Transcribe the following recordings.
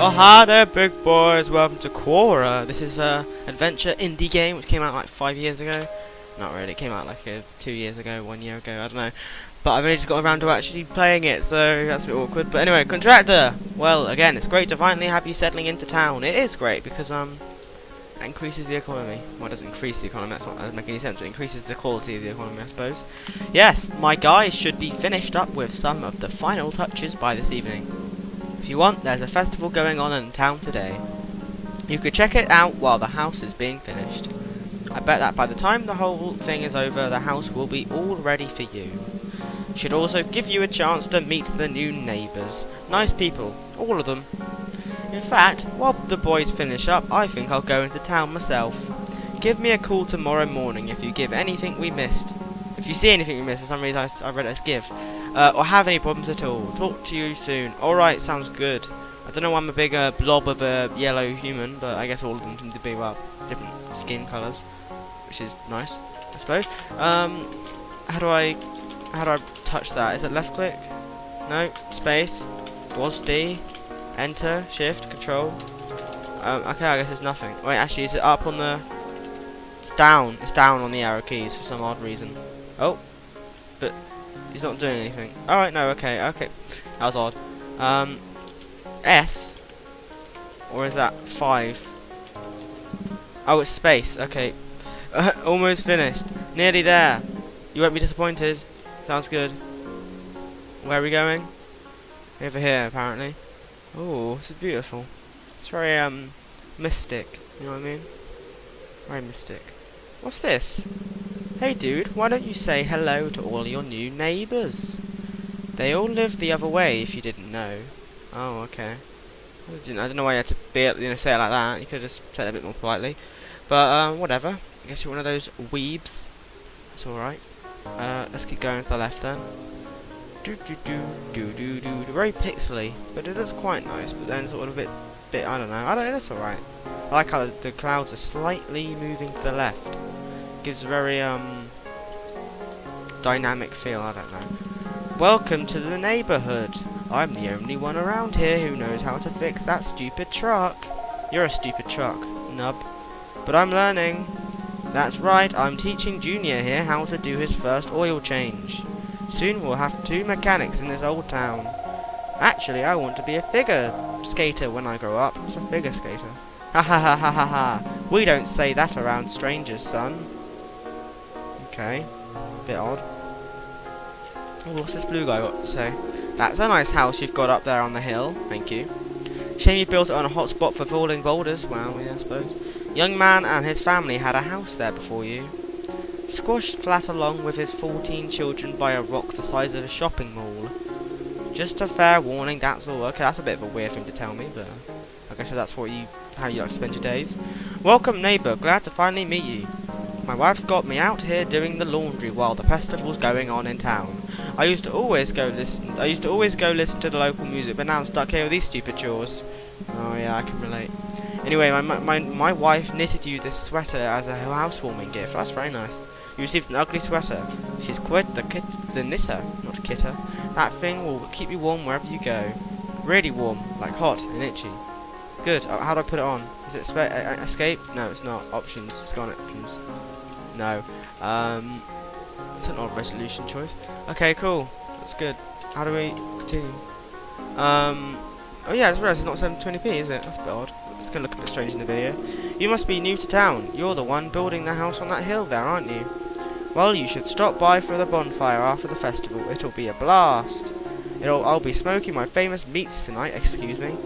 Oh hi there big boys, welcome to Qora. This is a adventure indie game which came out like 5 years ago. Not really, it came out like 2 years ago, 1 year ago, I don't know. But I've only just got around to actually playing it, so that's a bit awkward. But anyway, contractor! Well, again, it's great to finally have you settling into town. It is great because that increases the economy. Well, it doesn't increase the economy, that doesn't make any sense, but it increases the quality of the economy, I suppose. Yes, my guys should be finished up with some of the final touches by this evening. If you want, there's a festival going on in town today. You could check it out while the house is being finished. I bet that by the time the whole thing is over, the house will be all ready for you. Should also give you a chance to meet the new neighbours. Nice people, all of them. In fact, while the boys finish up, I think I'll go into town myself. Give me a call tomorrow morning if you give anything we missed. If you see anything we missed, for some reason I read it as give. Or have any problems at all. Talk to you soon. Alright, sounds good. I don't know why I'm a big blob of a yellow human, but I guess all of them seem to be, well, different skin colours. Which is nice, I suppose. How do I touch that? Is it left click? No, space. Was D. Enter, shift, control. Okay, I guess it's nothing. Wait, actually, is it up on the... It's down. It's down on the arrow keys for some odd reason. Oh. But he's not doing anything. Alright, no, okay. That was odd. S? Or is that 5? Oh, it's space. Okay. Almost finished. Nearly there. You won't be disappointed. Sounds good. Where are we going? Over here, apparently. Oh, this is beautiful. It's very, mystic. You know what I mean? Very mystic. What's this? Hey dude, why don't you say hello to all your new neighbours? They all live the other way, if you didn't know. Oh, okay. I don't know why you had to say it like that. You could have just said it a bit more politely. But, whatever. I guess you're one of those weebs. That's alright. Let's keep going to the left then. Very pixely, but it is quite nice. But then sort of a bit. I don't know. That's alright. I like how the clouds are slightly moving to the left. Gives a very dynamic feel. I don't know. Welcome to the neighbourhood. I'm the only one around here who knows how to fix that stupid truck. You're a stupid truck, nub. But I'm learning. That's right, I'm teaching Junior here how to do his first oil change. Soon we'll have 2 mechanics in this old town. Actually, I want to be a figure skater when I grow up. What's a figure skater? Ha ha ha ha ha ha. We don't say that around strangers, son. Okay. Bit odd. Oh, what's this blue guy got to say? That's a nice house you've got up there on the hill. Thank you. Shame you built it on a hot spot for falling boulders. Well, yeah, I suppose. Young man and his family had a house there before you. Squashed flat along with his 14 children by a rock the size of a shopping mall. Just a fair warning, that's all. Okay, that's a bit of a weird thing to tell me, but I guess that's how you like to spend your days. Welcome neighbour, glad to finally meet you. My wife's got me out here doing the laundry while the festival's going on in town. I used to always go listen to the local music, but now I'm stuck here with these stupid chores. Oh yeah, I can relate. Anyway, my wife knitted you this sweater as a housewarming gift. That's very nice. You received an ugly sweater. She's quite the knitter, not kitter. That thing will keep you warm wherever you go. Really warm, like hot and itchy. Good. How do I put it on? Is it escape? No, it's not. Options. It's gone options. No. It's an odd resolution choice. Okay, cool. That's good. How do we continue? Oh yeah, I just realised it's not 720p, is it? That's a bit odd. It's gonna look a bit strange in the video. You must be new to town. You're the one building the house on that hill there, aren't you? Well, you should stop by for the bonfire after the festival. It'll be a blast. I'll be smoking my famous meats tonight. Excuse me.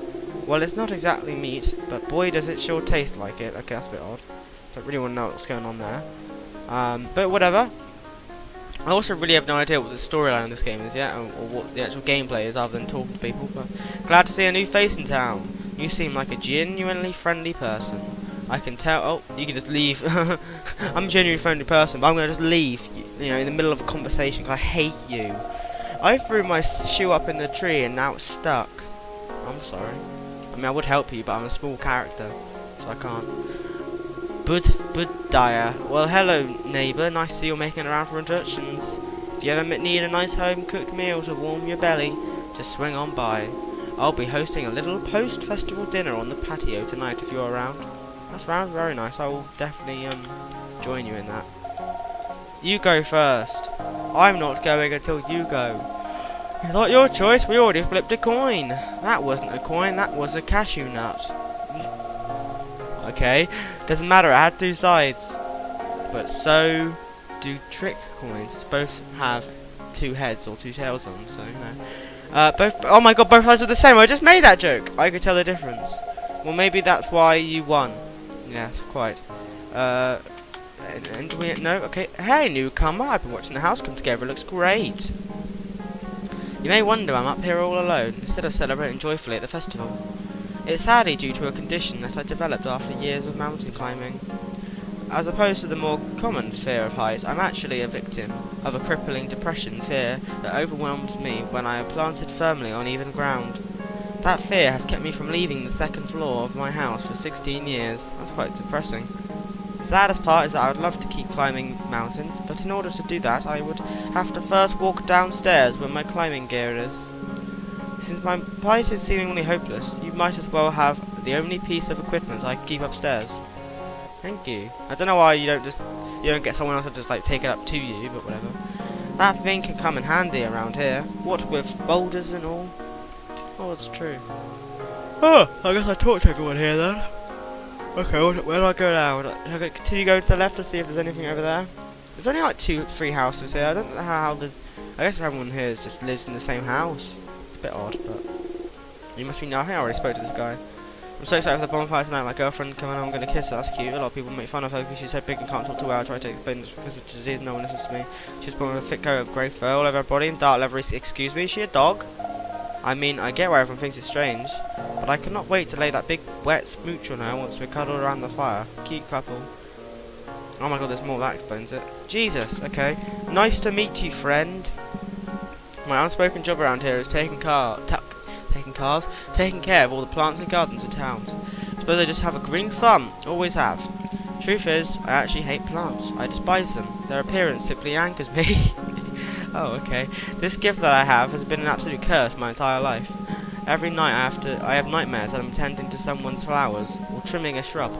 Well, it's not exactly meat, but boy does it sure taste like it. Okay, that's a bit odd. Don't really want to know what's going on there. But whatever. I also really have no idea what the storyline of this game is yet, or what the actual gameplay is, other than talking to people. But glad to see a new face in town. You seem like a genuinely friendly person. I can tell. Oh, you can just leave. I'm a genuinely friendly person, but I'm gonna just leave. You know, in the middle of a conversation. 'Cause I hate you. I threw my shoe up in the tree and now it's stuck. I'm sorry. I mean, I would help you, but I'm a small character, so I can't. Bud Dyer. Well, hello, neighbour. Nice to see you're making around for introductions. If you ever need a nice home-cooked meal to warm your belly, just swing on by. I'll be hosting a little post-festival dinner on the patio tonight if you're around. That sounds very nice. I will definitely join you in that. You go first. I'm not going until you go. It's not your choice. We already flipped a coin. That wasn't a coin. That was a cashew nut. Okay. Doesn't matter. It had two sides. But so do trick coins. Both have two heads or two tails on. So you know. Both. Oh my god! Both sides are the same. I just made that joke. I could tell the difference. Well, maybe that's why you won. Yes, quite. And we no. Okay. Hey, newcomer. I've been watching the house come together. It looks great. You may wonder I'm up here all alone, instead of celebrating joyfully at the festival. It's sadly due to a condition that I developed after years of mountain climbing. As opposed to the more common fear of heights, I'm actually a victim of a crippling depression fear that overwhelms me when I am planted firmly on even ground. That fear has kept me from leaving the second floor of my house for 16 years. That's quite depressing. The saddest part is that I would love to keep climbing mountains, but in order to do that I would have to first walk downstairs where my climbing gear is. Since my plight is seemingly hopeless, you might as well have the only piece of equipment I can keep upstairs. Thank you. I don't know why you don't get someone else to just like take it up to you, but whatever. That thing can come in handy around here. What with boulders and all. Oh, it's true. Oh, I guess I talked to everyone here then. Okay, where do I go now? Should I continue going to the left to see if there's anything over there? There's only like 3 houses here. I don't know how there's... I guess everyone here just lives in the same house. It's a bit odd, but... You must be now. I think I already spoke to this guy. I'm so excited for the bonfire tonight. My girlfriend coming on, I'm going to kiss her. That's cute. A lot of people make fun of her because she's so big and can't talk too well. I try to explain this because of disease. No one listens to me. She's born with a thick coat of grey fur all over her body and dark leathery... Excuse me, is she a dog? I mean, I get why everyone thinks it's strange, but I cannot wait to lay that big wet smooch on her once we're cuddled around the fire. Cute couple. Oh my god, there's more. That explains it. Jesus, okay. Nice to meet you, friend. My unspoken job around here is taking care of all the plants and gardens in town. Suppose I just have a green thumb. Always have. Truth is, I actually hate plants. I despise them. Their appearance simply angers me. Oh, okay. This gift that I have has been an absolute curse my entire life. Every night I have nightmares that I'm tending to someone's flowers or trimming a shrub.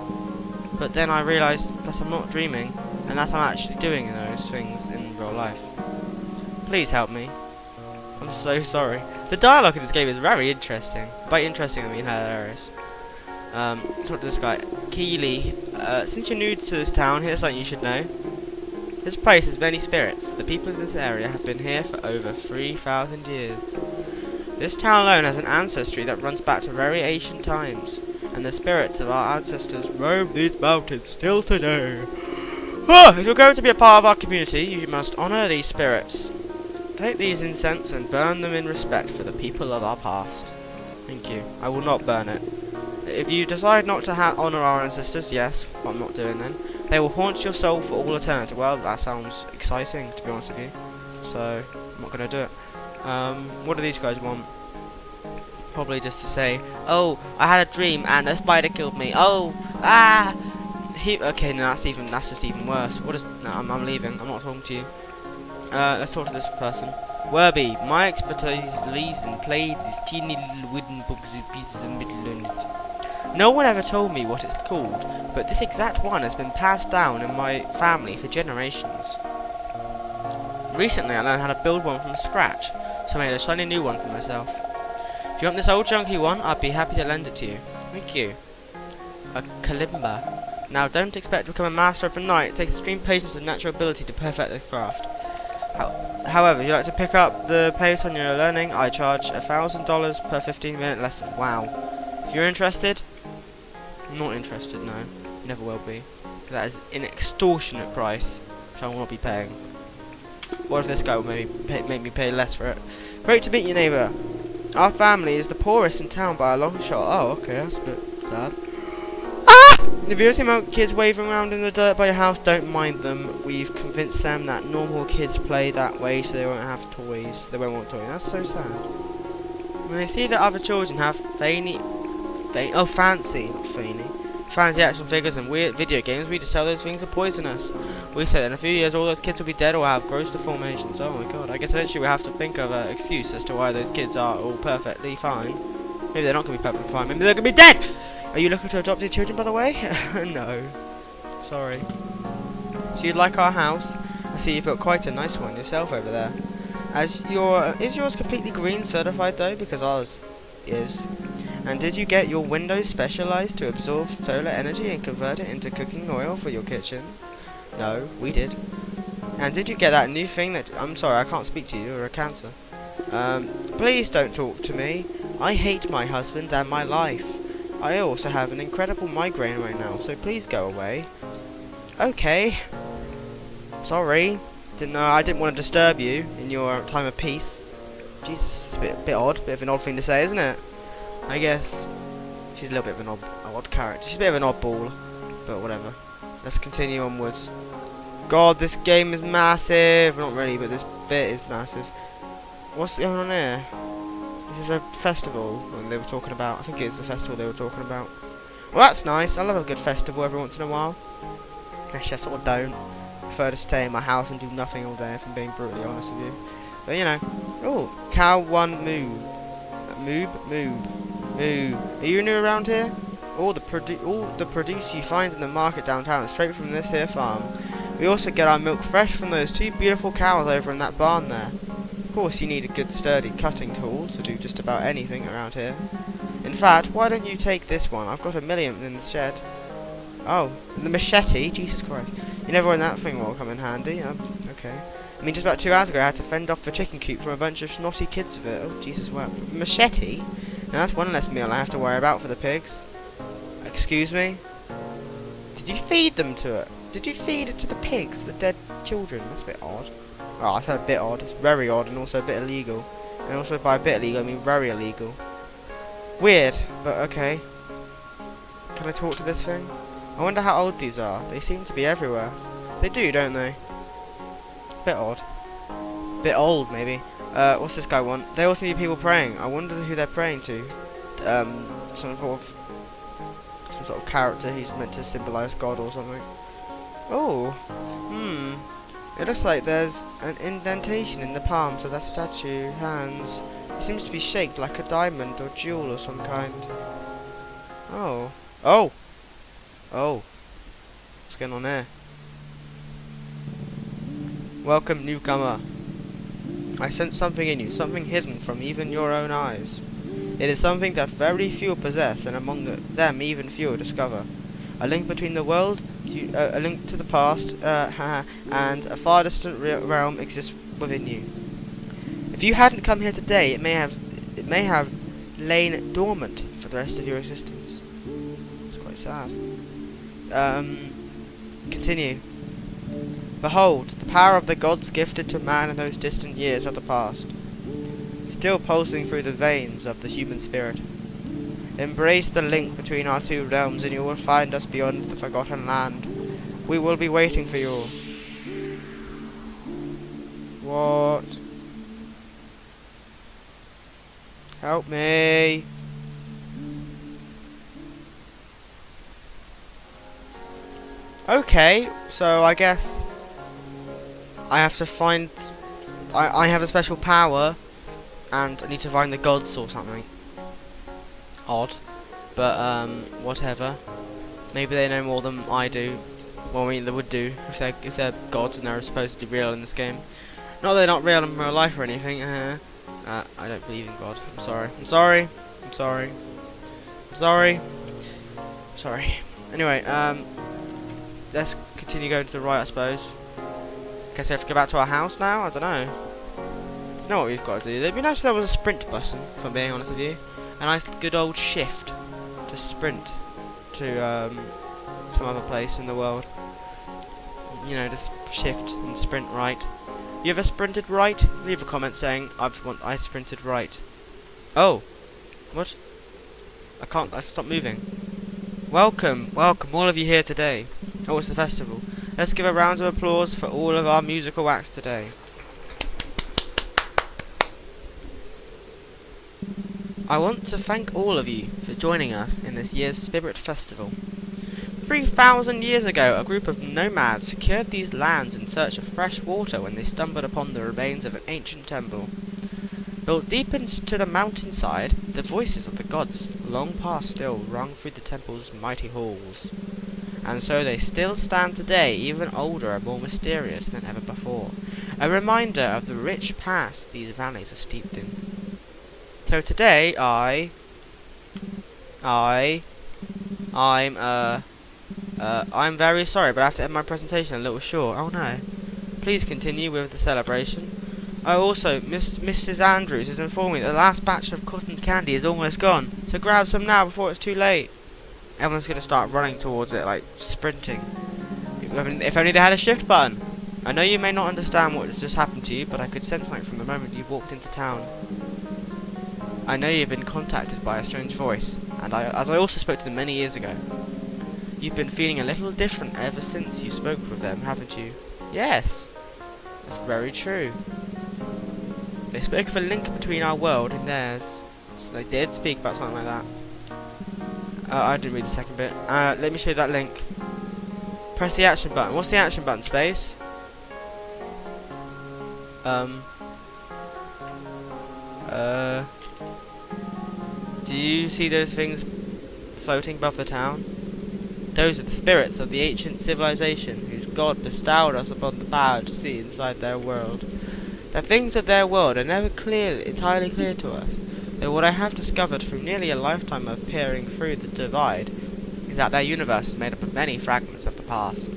But then I realise that I'm not dreaming and that I'm actually doing those things in real life. Please help me. I'm so sorry. The dialogue in this game is very interesting. By interesting, I mean hilarious. Talk to this guy. Keely, since you're new to this town, here's something you should know. This place has many spirits. The people in this area have been here for over 3,000 years. This town alone has an ancestry that runs back to very ancient times, and the spirits of our ancestors roam these mountains still today. If you're going to be a part of our community, you must honour these spirits. Take these incense and burn them in respect for the people of our past. Thank you. I will not burn it. If you decide not to honour our ancestors, yes, what I'm not doing then, they will haunt your soul for all eternity. Well, that sounds exciting, to be honest with you. So, I'm not going to do it. What do these guys want? Probably just to say, oh, I had a dream and a spider killed me. Oh, ah! Okay, no, that's just even worse. What is... No, I'm leaving. I'm not talking to you. Let's talk to this person. Werby, my expertise lies in playing these teeny little wooden books with pieces of metal on it. No one ever told me what it's called, but this exact one has been passed down in my family for generations. Recently I learned how to build one from scratch, so I made a shiny new one for myself. If you want this old junky one, I'd be happy to lend it to you. Thank you. A kalimba. Now don't expect to become a master overnight. It takes extreme patience and natural ability to perfect this craft. However, if you'd like to pick up the pace on your learning, I charge $1,000 per 15-minute lesson. Wow. If you're interested, I'm not interested, no. Never will be. That is an extortionate price, which I will not be paying. What if this guy will make me pay less for it? Great to meet you, neighbour. Our family is the poorest in town by a long shot. Oh, okay, that's a bit sad. If you see my kids waving around in the dirt by your house, don't mind them. We've convinced them that normal kids play that way so they won't have toys. They won't want toys. That's so sad. When they see that other children have fancy action figures and weird video games, we just tell those things are poisonous. We said in a few years all those kids will be dead or have gross deformations. Oh my god, I guess eventually we have to think of an excuse as to why those kids are all perfectly fine. Maybe they're not going to be perfectly fine. Maybe they're going to be dead! Are you looking to adopt your children, by the way? No. Sorry. So you'd like our house? I see you've built quite a nice one yourself over there. Is yours completely green certified though? Because ours is. And did you get your windows specialized to absorb solar energy and convert it into cooking oil for your kitchen? No, we did. And did you get that new thing that... I'm sorry, I can't speak to you, you're a cancer. Please don't talk to me. I hate my husband and my life. I also have an incredible migraine right now, so please go away. Okay. Sorry. I didn't want to disturb you in your time of peace. Jesus, it's a bit odd. Bit of an odd thing to say, isn't it? I guess she's a little bit of an odd character. She's a bit of an oddball, but whatever. Let's continue onwards. God, this game is massive. Not really, but this bit is massive. What's going on here? This is a festival they were talking about. I think it's the festival they were talking about. Well, that's nice. I love a good festival every once in a while. Actually, I sort of don't. I prefer to stay in my house and do nothing all day, if I'm being brutally honest with you. But, you know. Oh, cow one moo. Moob. Are you new around here? All the produce you find in the market downtown is straight from this here farm. We also get our milk fresh from those two beautiful cows over in that barn there. Of course, you need a good sturdy cutting tool to do just about anything around here. In fact, why don't you take this one? I've got 1,000,000 in the shed. Oh, the machete? Jesus Christ. You never want that thing will come in handy. Okay. I mean, just about 2 hours ago I had to fend off the chicken coop from a bunch of snotty kids with it. Oh, Jesus, wow. Machete? Now that's one less meal I have to worry about for the pigs. Excuse me? Did you feed them to it? Did you feed it to the pigs, the dead children? That's a bit odd. Oh, I said a bit odd. It's very odd and also a bit illegal. And also by a bit illegal, I mean very illegal. Weird, but okay. Can I talk to this thing? I wonder how old these are. They seem to be everywhere. They do, don't they? Bit odd. Bit old, maybe. What's this guy want? They also need people praying. I wonder who they're praying to. Some sort of character who's meant to symbolise God or something. Oh. It looks like there's an indentation in the palms of that statue. Hands. It seems to be shaped like a diamond or jewel of some kind. Oh. Oh! Oh. What's going on there? Welcome, newcomer. I sense something in you, something hidden from even your own eyes. It is something that very few possess, and among them even fewer discover. A link between the world, a link to the past, and a far distant realm exists within you. If you hadn't come here today, it may have lain dormant for the rest of your existence. It's quite sad. Continue. Behold, the power of the gods gifted to man in those distant years of the past, still pulsing through the veins of the human spirit. Embrace the link between our two realms and you will find us beyond the forgotten land. We will be waiting for you. What? Help me. Okay, so I guess I have to find... I have a special power and I need to find the gods or something. Odd. But, whatever. Maybe they know more than I do. Well, I mean, they would do if they're gods and they're supposedly real in this game. Not that they're not real in real life or anything. I don't believe in God. I'm sorry. I'm sorry. I'm sorry. I'm sorry. I'm sorry. Anyway, let's continue going to the right, I suppose. Guess we have to go back to our house now? I don't know. I don't know what we've got to do. It'd be nice if there was a sprint button, if I'm being honest with you. A nice good old shift to sprint to some other place in the world. You know, just shift and sprint right. You ever sprinted right? Leave a comment saying I sprinted right. Oh, what? I've stopped moving. Welcome, all of you here today. Oh, it's the festival. Let's give a round of applause for all of our musical acts today. I want to thank all of you for joining us in this year's Spirit Festival. 3,000 years ago, a group of nomads secured these lands in search of fresh water when they stumbled upon the remains of an ancient temple. Built deep into the mountainside, the voices of the gods, long past still, rung through the temple's mighty halls. And so they still stand today, even older and more mysterious than ever before. A reminder of the rich past these valleys are steeped in. So today I'm very sorry, but I have to end my presentation a little short. Oh no. Please continue with the celebration. Oh, also, Mrs. Andrews has informed me that the last batch of cotton candy is almost gone, so grab some now before it's too late. Everyone's going to start running towards it, like sprinting. I mean, if only they had a shift button. I know you may not understand what has just happened to you, but I could sense something from the moment you walked into town. I know you've been contacted by a strange voice, and as I also spoke to them many years ago. You've been feeling a little different ever since you spoke with them, haven't you? Yes, that's very true. They spoke of a link between our world and theirs. So they did speak about something like that. I didn't read the second bit. Let me show you that link. Press the action button. What's the action button? Space? Do you see those things floating above the town? Those are the spirits of the ancient civilization, whose god bestowed us upon the power to see inside their world. The things of their world are never entirely clear to us, though what I have discovered from nearly a lifetime of peering through the divide is that their universe is made up of many fragments of the past.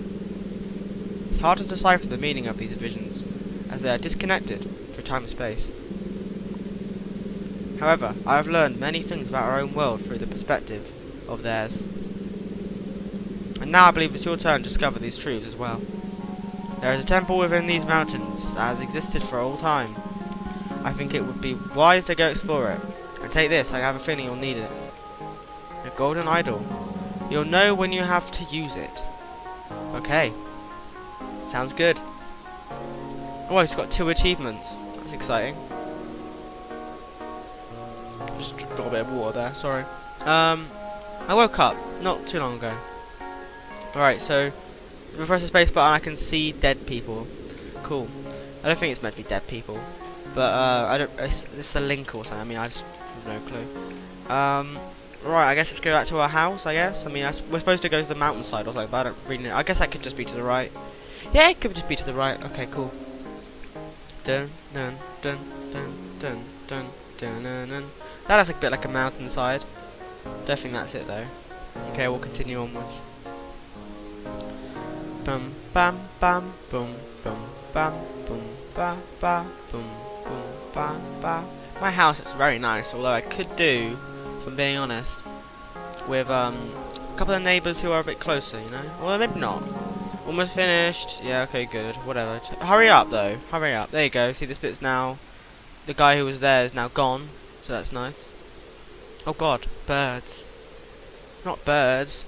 It's hard to decipher the meaning of these visions, as they are disconnected through time and space. However, I have learned many things about our own world through the perspective of theirs. And now I believe it's your turn to discover these truths as well. There is a temple within these mountains that has existed for all time. I think it would be wise to go explore it. And take this, I have a feeling you'll need it. A golden idol. You'll know when you have to use it. Okay. Sounds good. Oh, he's got 2 achievements. That's exciting. Just got a bit of water there, sorry. I woke up not too long ago. Alright, so if I press the space button I can see dead people. Cool. I don't think it's meant to be dead people. But I don't it's a link or something. I mean I just have no clue. Right, I guess let's go back to our house, I guess. I mean we're supposed to go to the mountainside or something, but I don't really know. I guess that could just be to the right. Yeah, it could just be to the right. Okay, cool. Dun dun dun dun dun dun dun dun dun. That is a bit like a mountainside. Don't think that's it though. Okay, we'll continue onwards. Bum bam bam boom boom bam boom ba ba boom boom ba ba. My house is very nice, although I could do, if I'm being honest, with a couple of neighbours who are a bit closer, you know? Well, maybe not. Almost finished. Yeah, okay, good. Whatever. Hurry up though. Hurry up. There you go. See, this bit's now. The guy who was there is now gone, so that's nice. Oh god, birds. Not birds.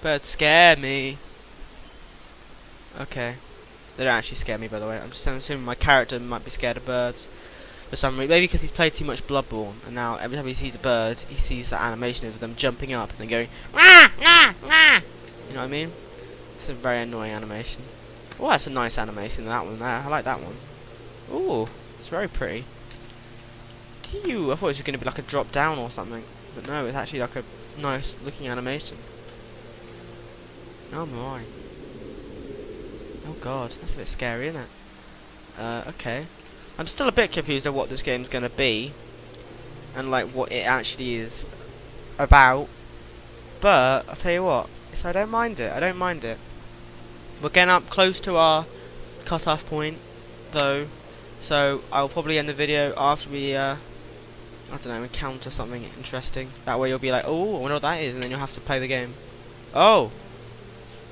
Birds scare me. Okay. They don't actually scare me, by the way. I'm assuming my character might be scared of birds for some reason. Maybe because he's played too much Bloodborne, and now every time he sees a bird, he sees that animation of them jumping up and then going, wah, wah, wah. You know what I mean? It's a very annoying animation. Oh, that's a nice animation, that one there. I like that one. Ooh, it's very pretty. Phew, I thought it was going to be like a drop down or something. But no, it's actually like a nice looking animation. Oh my. Oh god, that's a bit scary, isn't it? Okay. I'm still a bit confused of what this game's gonna be. And like what it actually is about. But, I'll tell you what, so I don't mind it, I don't mind it. We're getting up close to our cut-off point, though. So, I'll probably end the video after we, I don't know, encounter something interesting. That way you'll be like, oh, I wonder what that is, and then you'll have to play the game. Oh!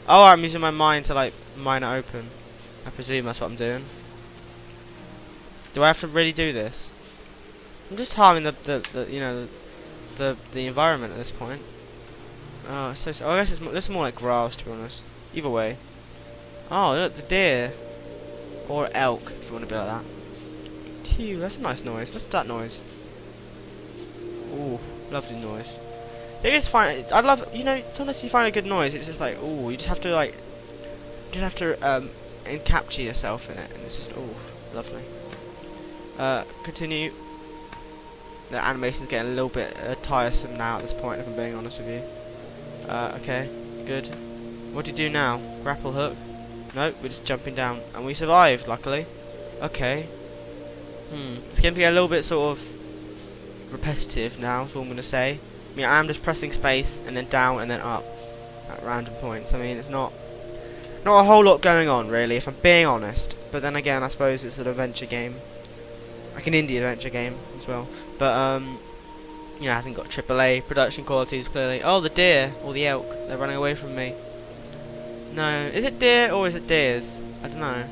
Oh, I'm using my mind to, like, mine it open. I presume that's what I'm doing. Do I have to really do this? I'm just harming the you know, the environment at this point. Oh, it's so. Oh, I guess this is more like grass, to be honest. Either way. Oh, look, the deer. Or elk, if you want to be like that. Phew, that's a nice noise. Listen to that noise. Ooh, lovely noise. You just find, I love, you know, sometimes you find a good noise, it's just like, ooh, you just have to like, you just have to encapture yourself in it, and it's just, ooh, lovely. Continue. The animation's getting a little bit tiresome now at this point, if I'm being honest with you. Okay, good. What do you do now? Grapple hook? Nope, we're just jumping down. And we survived, luckily. Okay. It's going to be a little bit sort of repetitive now, is what I'm going to say. I mean, I am just pressing space, and then down, and then up. At random points. I mean, it's not a whole lot going on, really, if I'm being honest. But then again, I suppose it's an adventure game. Like an indie adventure game, as well. But, you know, it hasn't got AAA production qualities, clearly. Oh, the deer, or the elk. They're running away from me. No, is it deer or is it deers? I don't know.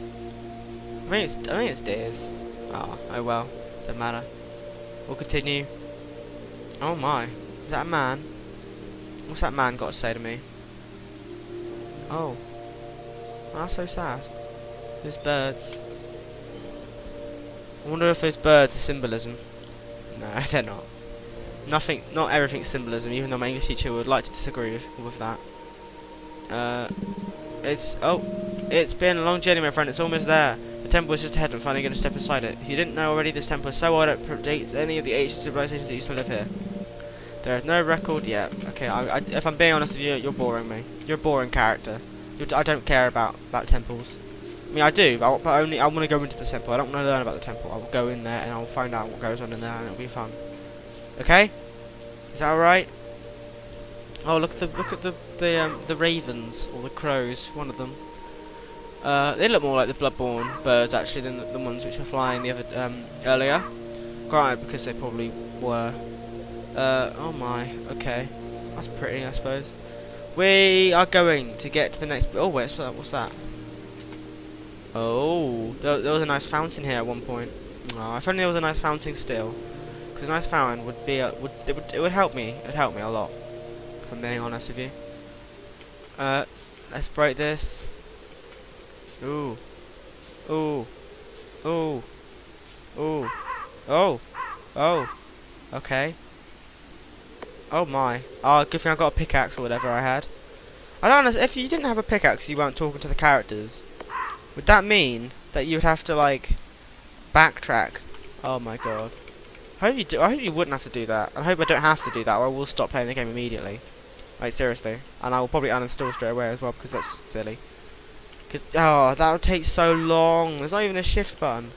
I think it's deers. Oh well, doesn't matter. We'll continue. Oh my, is that a man? What's that man got to say to me? Oh, that's so sad. Those birds. I wonder if those birds are symbolism. No, they're not. Not everything's symbolism, even though my English teacher would like to disagree with that. It's been a long journey, my friend. It's almost there. The temple is just ahead. I'm finally going to step inside it. If you didn't know already, this temple is so old it predates any of the ancient civilizations that used to live here. There is no record yet. Okay, if I'm being honest with you, you're boring me. You're a boring character. I don't care about temples. I mean, I do, but only I want to go into the temple. I don't want to learn about the temple. I will go in there and I'll find out what goes on in there, and it'll be fun. Okay? Is that alright? Oh, look at the ravens or the crows. One of them. They look more like the Bloodborne birds actually than the ones which were flying the other earlier. Granted, because they probably were. Oh my. Okay, that's pretty, I suppose. We are going to get to the next. Oh, wait, what's that? Oh, there was a nice fountain here at one point. Oh, if only there was a nice fountain still. Because a nice fountain would be it would help me. It'd help me a lot. If I'm being honest with you. Let's break this. Ooh. Ooh. Ooh. Ooh. Oh. Oh. Okay. Oh my. Oh, good thing I got a pickaxe or whatever I had. I don't know, if you didn't have a pickaxe, you weren't talking to the characters. Would that mean that you would have to, like, backtrack? Oh my god. I hope you wouldn't have to do that. I hope I don't have to do that, or I will stop playing the game immediately. Like, seriously. And I will probably uninstall straight away as well, because that's just silly. Because, oh, that would take so long. There's not even a shift button.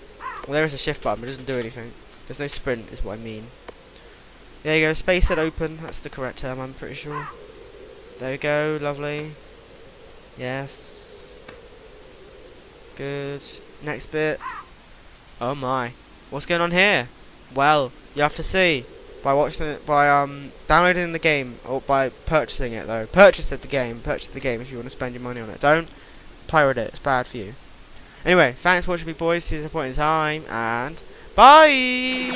Well, there is a shift button, but it doesn't do anything. There's no sprint, is what I mean. There you go, space it open. That's the correct term, I'm pretty sure. There we go, lovely. Yes. Good. Next bit. Oh my. What's going on here? Well, you have to see. By watching it, by downloading the game, or by purchasing it though. Purchase the game if you want to spend your money on it. Don't pirate it, it's bad for you. Anyway, thanks for watching me boys, see you at some point in time, and bye!